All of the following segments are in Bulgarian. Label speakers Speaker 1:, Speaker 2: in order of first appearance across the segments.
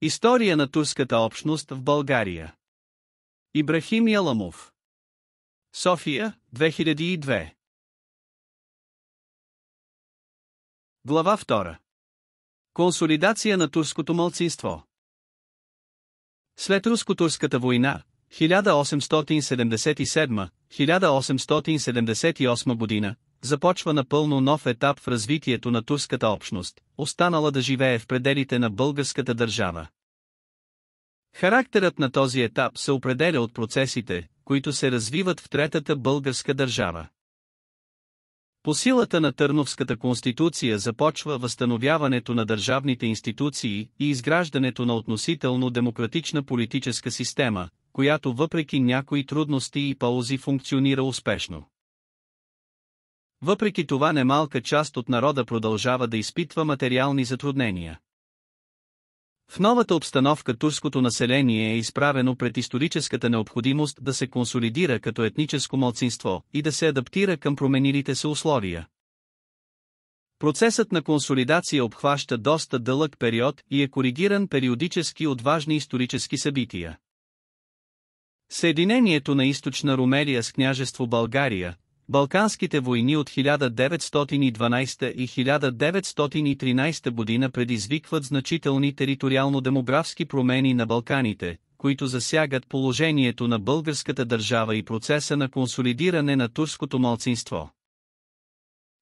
Speaker 1: История на турската общност в България. Ибрахим Яламов. София, 2002. Глава 2. Консолидация на турското малцинство. След Руско-турската война, 1877-1878 година, започва напълно нов етап в развитието на турската общност, останала да живее в пределите на българската държава. Характерът на този етап се определя от процесите, които се развиват в Третата българска държава. По силата на Търновската конституция започва възстановяването на държавните институции и изграждането на относително демократична политическа система, която въпреки някои трудности и паузи функционира успешно. Въпреки това немалка част от народа продължава да изпитва материални затруднения. В новата обстановка турското население е изправено пред историческата необходимост да се консолидира като етническо малцинство и да се адаптира към променилите се условия. Процесът на консолидация обхваща доста дълъг период и е коригиран периодически от важни исторически събития. Съединението на източна Румелия с княжество България, Балканските войни от 1912 и 1913 година предизвикват значителни териториално-демографски промени на Балканите, които засягат положението на българската държава и процеса на консолидиране на турското малцинство.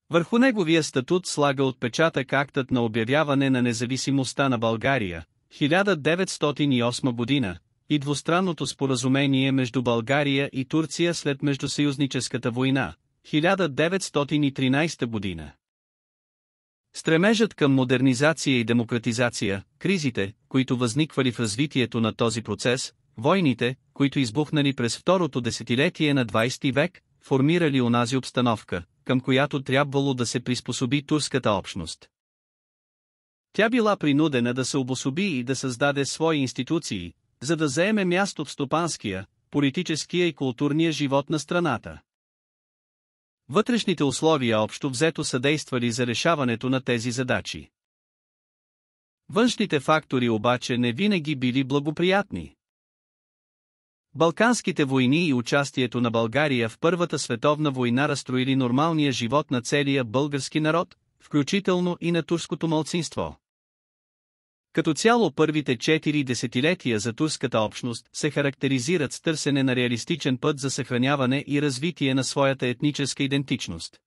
Speaker 1: Върху неговия статут слага отпечатък актът на обявяване на независимостта на България, 1908 година, и двустранното споразумение между България и Турция след Междусъюзническата война, 1913 година. Стремежът към модернизация и демократизация, кризите, които възниквали в развитието на този процес, войните, които избухнали през второто десетилетие на 20 век, формирали онази обстановка, към която трябвало да се приспособи турската общност. Тя била принудена да се обособи и да създаде свои институции, за да заеме място в стопанския, политическия и културния живот на страната. Вътрешните условия общо взето съдействали за решаването на тези задачи. Външните фактори обаче не винаги били благоприятни. Балканските войни и участието на България в Първата световна война разстроили нормалния живот на целия български народ, включително и на турското малцинство. Като цяло първите 4 десетилетия за турската общност се характеризират с търсене на реалистичен път за съхраняване и развитие на своята етническа идентичност.